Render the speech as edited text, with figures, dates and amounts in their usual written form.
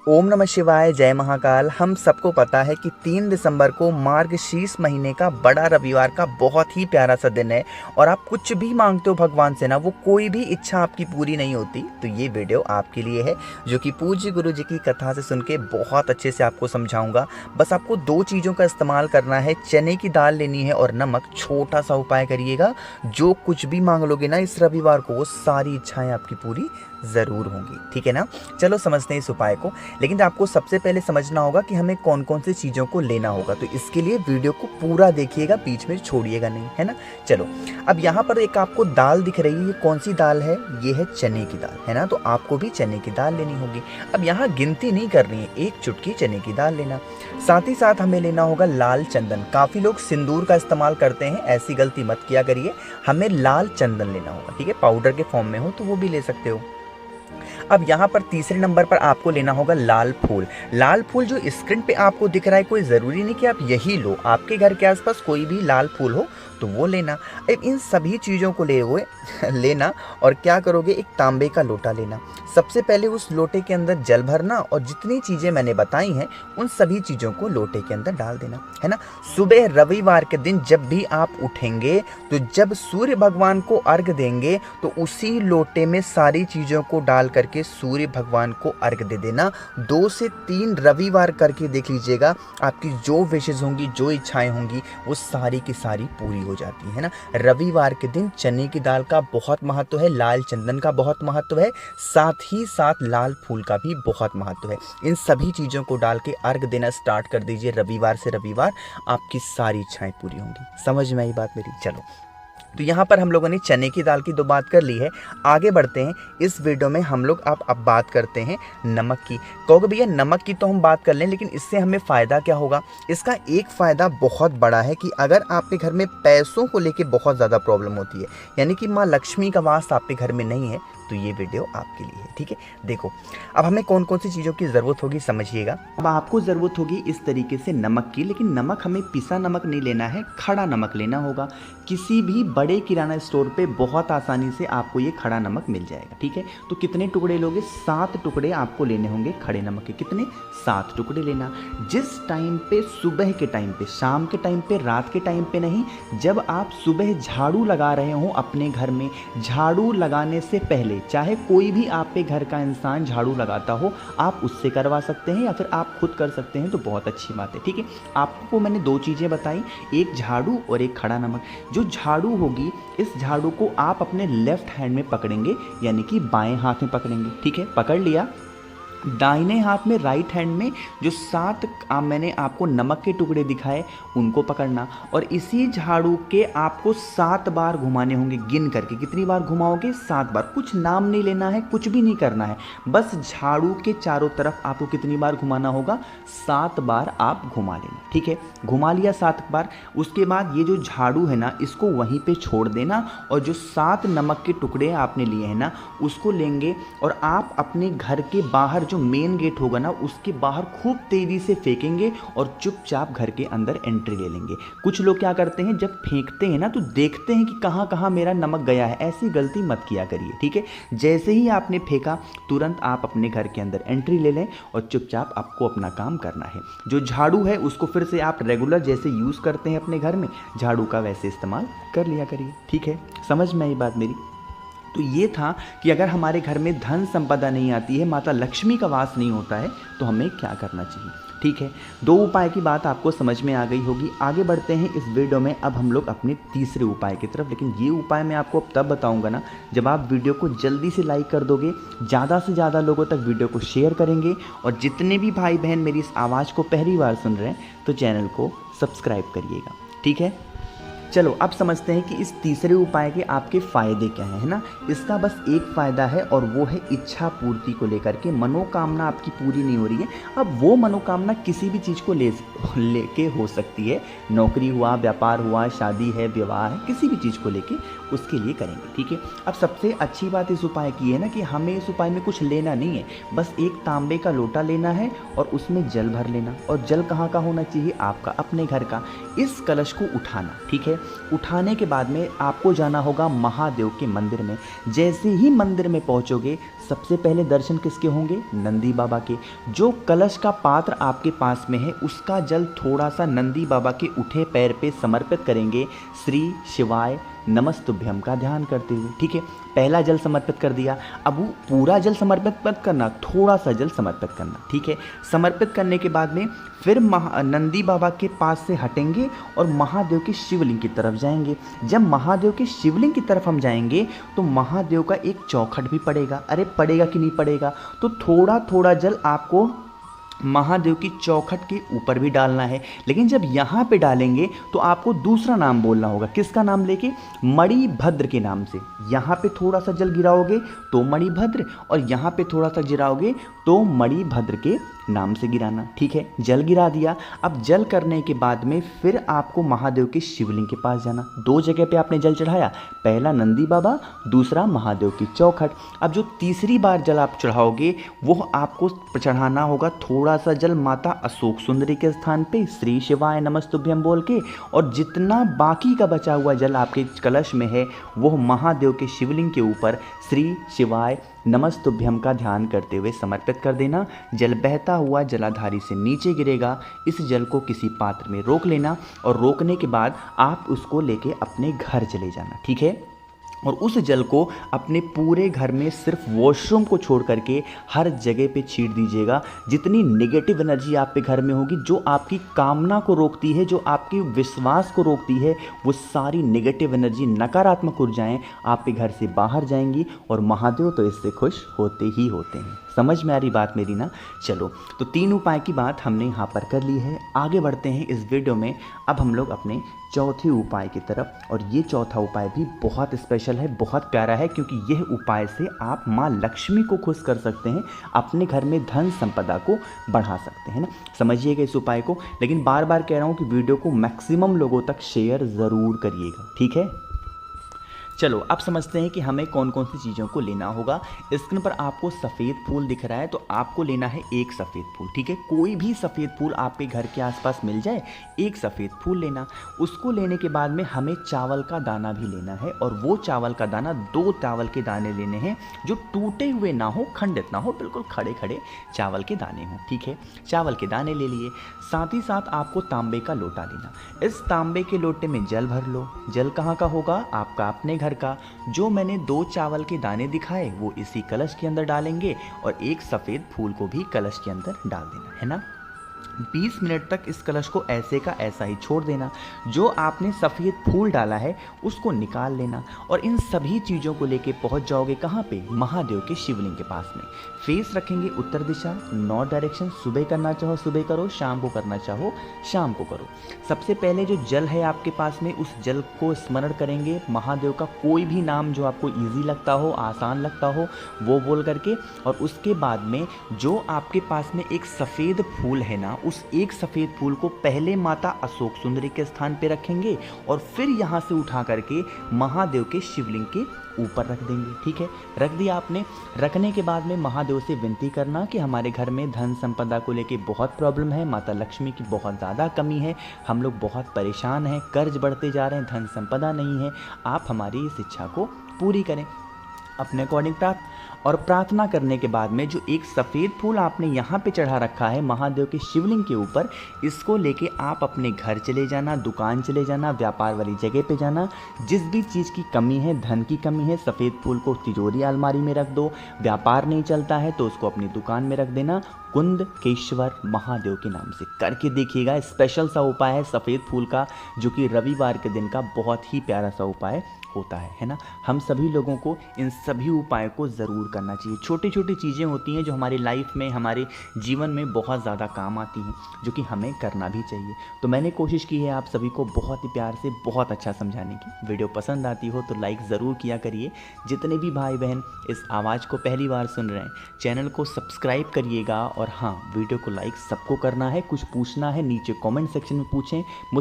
ओम नमः शिवाय, जय महाकाल। हम सबको पता है कि 3 दिसंबर को मार्गशीर्ष महीने का बड़ा रविवार का बहुत ही प्यारा सा दिन है और आप कुछ भी मांगते हो भगवान से ना, वो कोई भी इच्छा आपकी पूरी नहीं होती। तो ये वीडियो आपके लिए है, जो कि पूज्य गुरु जी की कथा से सुन के बहुत अच्छे से आपको समझाऊंगा। बस आपको 2 चीज़ों का इस्तेमाल करना है, चने की दाल लेनी है और नमक। छोटा सा उपाय करिएगा, जो कुछ भी मांग लोगे ना इस रविवार को, वो सारी इच्छाएं आपकी पूरी ज़रूर होंगी। ठीक है ना? चलो समझते हैं इस उपाय को। लेकिन आपको सबसे पहले समझना होगा कि हमें कौन कौन सी चीज़ों को लेना होगा, तो इसके लिए वीडियो को पूरा देखिएगा, बीच में छोड़िएगा नहीं, है ना। चलो, अब यहाँ पर एक आपको दाल दिख रही है, ये कौन सी दाल है? ये है चने की दाल, है ना। तो आपको भी चने की दाल लेनी होगी। अब यहाँ गिनती नहीं करनी है, एक चुटकी चने की दाल लेना। साथ ही साथ हमें लेना होगा लाल चंदन। काफ़ी लोग सिंदूर का इस्तेमाल करते हैं, ऐसी गलती मत किया करिए। हमें लाल चंदन लेना होगा, ठीक है। पाउडर के फॉर्म में हो तो वो भी ले सकते हो। अब यहाँ पर तीसरे नंबर पर आपको लेना होगा लाल फूल। लाल फूल जो स्क्रीन पे आपको दिख रहा है, कोई ज़रूरी नहीं कि आप यही लो, आपके घर के आसपास कोई भी लाल फूल हो तो वो लेना। अब इन सभी चीज़ों को ले हुए लेना और क्या करोगे, एक तांबे का लोटा लेना। सबसे पहले उस लोटे के अंदर जल भरना और जितनी चीज़ें मैंने बताई हैं उन सभी चीज़ों को लोटे के अंदर डाल देना, है ना। सुबह रविवार के दिन जब भी आप उठेंगे, तो जब सूर्य भगवान को अर्घ देंगे तो उसी लोटे में सारी चीज़ों को डाल करके सूर्य भगवान को अर्घ दे देना। 2 से 3 रविवार करके देख लीजिएगा, आपकी जो विशेष होंगी, जो इच्छाएं होंगी, वो सारी की सारी पूरी हो जाती है ना। रविवार के दिन चने की दाल का बहुत महत्व है, लाल चंदन का बहुत महत्व है, साथ ही साथ लाल फूल का भी बहुत महत्व है। इन सभी चीज़ों को डाल के अर्घ देना स्टार्ट कर दीजिए। रविवार से रविवार आपकी सारी इच्छाएं पूरी होंगी। समझ में आई बात मेरी? चलो, तो यहाँ पर हम लोगों ने चने की दाल की 2 बात कर ली है। आगे बढ़ते हैं इस वीडियो में, हम लोग अब बात करते हैं नमक की। कहोगे भैया नमक की तो हम बात कर लें, लेकिन इससे हमें फ़ायदा क्या होगा? इसका एक फ़ायदा बहुत बड़ा है कि अगर आपके घर में पैसों को लेके बहुत ज़्यादा प्रॉब्लम होती है, यानी कि माँ लक्ष्मी का वास आपके घर में नहीं है, तो ये वीडियो आपके लिए है, ठीक है। देखो, अब हमें कौन कौन सी चीज़ों की ज़रूरत होगी समझिएगा। अब आपको ज़रूरत होगी इस तरीके से नमक की, लेकिन नमक हमें पिसा नमक नहीं लेना है, खड़ा नमक लेना होगा। किसी भी बड़े किराना स्टोर पे बहुत आसानी से आपको ये खड़ा नमक मिल जाएगा, ठीक है। तो कितने टुकड़े लोगे? 7 टुकड़े आपको लेने होंगे खड़े नमक के। कितने? 7 टुकड़े लेना। जिस टाइम पे, सुबह के टाइम पे, शाम के टाइम पे, रात के टाइम पे नहीं, जब आप सुबह झाड़ू लगा रहे हो अपने घर में, झाड़ू लगाने से पहले, चाहे कोई भी आपके घर का इंसान झाड़ू लगाता हो, आप उससे करवा सकते हैं या फिर आप खुद कर सकते हैं, तो बहुत अच्छी बात है, ठीक है। आपको मैंने 2 चीज़ें बताई, एक झाड़ू और एक खड़ा नमक। जो झाड़ू होगी, इस झाड़ू को आप अपने लेफ्ट हैंड में पकड़ेंगे, यानी कि बाएं हाथ में पकड़ेंगे, ठीक है। पकड़ लिया। दाहिने हाथ में, राइट हैंड में, जो 7 मैंने आपको नमक के टुकड़े दिखाए उनको पकड़ना और इसी झाड़ू के आपको 7 बार घुमाने होंगे, गिन करके। कितनी बार घुमाओगे? 7 बार। कुछ नाम नहीं लेना है, कुछ भी नहीं करना है, बस झाड़ू के चारों तरफ आपको कितनी बार घुमाना होगा? 7 बार आप घुमा लेना, ठीक है। घुमा लिया 7 बार। उसके बाद ये जो झाड़ू है ना, इसको वहीं पे छोड़ देना और जो 7 नमक के टुकड़े आपने लिए हैं ना, उसको लेंगे और आप अपने घर के बाहर, जो मेन गेट होगा ना, उसके बाहर खूब तेजी से फेंकेंगे और चुपचाप घर के अंदर एंट्री ले लेंगे। कुछ लोग क्या करते हैं, जब फेंकते हैं ना तो देखते हैं कि कहाँ कहाँ मेरा नमक गया है। ऐसी गलती मत किया करिए, ठीक है। जैसे ही आपने फेंका, तुरंत आप अपने घर के अंदर एंट्री ले लें और चुपचाप आपको अपना काम करना है। जो झाड़ू है उसको फिर से आप रेगुलर जैसे यूज़ करते हैं अपने घर में, झाड़ू का वैसे इस्तेमाल कर लिया करिए, ठीक है। समझ में आई बात मेरी? तो ये था कि अगर हमारे घर में धन संपदा नहीं आती है, माता लक्ष्मी का वास नहीं होता है, तो हमें क्या करना चाहिए, ठीक है। 2 उपाय की बात आपको समझ में आ गई होगी। आगे बढ़ते हैं इस वीडियो में, अब हम लोग अपने तीसरे उपाय की तरफ। लेकिन ये उपाय मैं आपको तब बताऊंगा ना, जब आप वीडियो को जल्दी से लाइक कर दोगे, ज़्यादा से ज़्यादा लोगों तक वीडियो को शेयर करेंगे और जितने भी भाई बहन मेरी इस आवाज़ को पहली बार सुन रहे हैं, तो चैनल को सब्सक्राइब करिएगा, ठीक है। चलो, अब समझते हैं कि इस तीसरे उपाय के आपके फ़ायदे क्या हैं, है ना। इसका बस एक फ़ायदा है और वो है इच्छा पूर्ति को लेकर के। मनोकामना आपकी पूरी नहीं हो रही है, अब वो मनोकामना किसी भी चीज़ को लेके हो सकती है। नौकरी हुआ, व्यापार हुआ, शादी है, विवाह है, किसी भी चीज़ को लेके उसके लिए करेंगे, ठीक है। अब सबसे अच्छी बात इस उपाय की है ना कि हमें इस उपाय में कुछ लेना नहीं है, बस एक तांबे का लोटा लेना है और उसमें जल भर लेना। और जल कहाँ का होना चाहिए? आपका अपने घर का। इस कलश को उठाना, ठीक है। उठाने के बाद में आपको जाना होगा महादेव के मंदिर में। जैसे ही मंदिर में पहुंचोगे, सबसे पहले दर्शन किसके होंगे? नंदी बाबा के। जो कलश का पात्र आपके पास में है, उसका जल थोड़ा सा नंदी बाबा के उठे पैर पे समर्पित करेंगे, श्री शिवाय नमस्तुभ्यम का ध्यान करते हुए। ठीक है, पहला जल समर्पित कर दिया। अब वो पूरा जल समर्पित मत करना, थोड़ा सा जल समर्पित करना। ठीक है, समर्पित करने के बाद में फिर नंदी बाबा के पास से हटेंगे और महादेव के शिवलिंग की तरफ जाएंगे। जब महादेव के शिवलिंग की तरफ हम जाएंगे तो महादेव का एक चौखट भी पड़ेगा। अरे पड़ेगा कि नहीं पड़ेगा? तो थोड़ा थोड़ा जल आपको महादेव की चौखट के ऊपर भी डालना है। लेकिन जब यहाँ पे डालेंगे तो आपको दूसरा नाम बोलना होगा। किसका नाम लेके? मणिभद्र के नाम से। यहाँ पे थोड़ा सा जल गिराओगे तो मणिभद्र, और यहाँ पे थोड़ा सा गिराओगे तो मणिभद्र के नाम से गिराना। ठीक है, जल गिरा दिया। अब जल करने के बाद में फिर आपको महादेव के शिवलिंग के पास जाना। दो जगह पे आपने जल चढ़ाया, पहला नंदी बाबा, दूसरा महादेव की चौखट। अब जो तीसरी बार जल आप चढ़ाओगे वो आपको चढ़ाना होगा थोड़ा सा जल माता अशोक सुंदरी के स्थान पे, श्री शिवाय नमस्तुभ्यम बोल के। और जितना बाकी का बचा हुआ जल आपके कलश में है वो महादेव के शिवलिंग के ऊपर श्री शिवाय नमस्तुभ्यम का ध्यान करते हुए समर्पित कर देना। जल बहता हुआ जलाधारी से नीचे गिरेगा। इस जल को किसी पात्र में रोक लेना और रोकने के बाद आप उसको लेके अपने घर चले जाना। ठीक है, और उस जल को अपने पूरे घर में सिर्फ वॉशरूम को छोड़ करके हर जगह पे छींट दीजिएगा। जितनी नेगेटिव एनर्जी आप पे घर में होगी, जो आपकी कामना को रोकती है, जो आपके विश्वास को रोकती है, वो सारी नेगेटिव एनर्जी, नकारात्मक ऊर्जाएं आपके घर से बाहर जाएंगी और महादेव तो इससे खुश होते ही होते हैं। समझ में आ रही बात मेरी ना? चलो, तो 3 उपाय की बात हमने यहाँ पर कर ली है। आगे बढ़ते हैं इस वीडियो में। अब हम लोग अपने चौथे उपाय की तरफ, और ये चौथा उपाय भी बहुत स्पेशल है, बहुत प्यारा है, क्योंकि यह उपाय से आप माँ लक्ष्मी को खुश कर सकते हैं, अपने घर में धन संपदा को बढ़ा सकते हैं ना। समझिएगा इस उपाय को, लेकिन बार बार कह रहा हूँ कि वीडियो को मैक्सिमम लोगों तक शेयर ज़रूर करिएगा। ठीक है, चलो अब समझते हैं कि हमें कौन कौन सी चीज़ों को लेना होगा। स्क्रीन पर आपको सफ़ेद फूल दिख रहा है, तो आपको लेना है एक सफ़ेद फूल। ठीक है, कोई भी सफ़ेद फूल आपके घर के आसपास मिल जाए, एक सफ़ेद फूल लेना। उसको लेने के बाद में हमें चावल का दाना भी लेना है, और वो चावल का दाना 2 चावल के दाने लेने हैं, जो टूटे हुए ना हो, खंडित ना हो, बिल्कुल खड़े खड़े चावल के दाने हों। ठीक है, चावल के दाने ले लिए। साथ ही साथ आपको तांबे का लोटा लेना। इस तांबे के लोटे में जल भर लो। जल कहाँ का होगा? आपका अपने घर का। जो मैंने 2 चावल के दाने दिखाए वो इसी कलश के अंदर डालेंगे, और एक सफ़ेद फूल को भी कलश के अंदर डाल देना है ना। 20 मिनट तक इस कलश को ऐसे का ऐसा ही छोड़ देना। जो आपने सफ़ेद फूल डाला है उसको निकाल लेना, और इन सभी चीज़ों को लेके पहुंच जाओगे कहाँ पे? महादेव के शिवलिंग के पास में। फेस रखेंगे उत्तर दिशा, नॉर्थ डायरेक्शन। सुबह करना चाहो सुबह करो, शाम को करना चाहो शाम को करो। सबसे पहले जो जल है आपके पास में, उस जल को स्मरण करेंगे, महादेव का कोई भी नाम जो आपको ईजी लगता हो, आसान लगता हो, वो बोल करके। और उसके बाद में जो आपके पास में एक सफ़ेद फूल है ना, उस एक सफ़ेद फूल को पहले माता अशोक सुंदरी के स्थान पे रखेंगे, और फिर यहाँ से उठा करके महादेव के शिवलिंग के ऊपर रख देंगे। ठीक है, रख दिया आपने। रखने के बाद में महादेव से विनती करना कि हमारे घर में धन संपदा को लेके बहुत प्रॉब्लम है, माता लक्ष्मी की बहुत ज़्यादा कमी है, हम लोग बहुत परेशान हैं, कर्ज बढ़ते जा रहे हैं, धन संपदा नहीं है, आप हमारी इस इच्छा को पूरी करें। अपने अकॉर्डिंग प्रार्थना करने के बाद में जो एक सफ़ेद फूल आपने यहाँ पे चढ़ा रखा है महादेव के शिवलिंग के ऊपर, इसको लेके आप अपने घर चले जाना, दुकान चले जाना, व्यापार वाली जगह पे जाना। जिस भी चीज़ की कमी है, धन की कमी है, सफ़ेद फूल को तिजोरी अलमारी में रख दो। व्यापार नहीं चलता है तो उसको अपनी दुकान में रख देना। कुंदकेश्वर महादेव के नाम से करके देखिएगा। स्पेशल सा उपाय है सफ़ेद फूल का, जो कि रविवार के दिन का बहुत ही प्यारा सा उपाय होता है ना। हम सभी लोगों को इन सभी उपायों को ज़रूर करना चाहिए। छोटी छोटी चीज़ें होती हैं जो हमारी लाइफ में, हमारे जीवन में बहुत ज़्यादा काम आती हैं, जो कि हमें करना भी चाहिए। तो मैंने कोशिश की है आप सभी को बहुत ही प्यार से बहुत अच्छा समझाने की। वीडियो पसंद आती हो तो लाइक ज़रूर किया करिए। जितने भी भाई बहन इस आवाज़ को पहली बार सुन रहे हैं, चैनल को सब्सक्राइब करिएगा। और हाँ, वीडियो को लाइक सबको करना है। कुछ पूछना है नीचे कमेंट सेक्शन में पूछें मुझसे।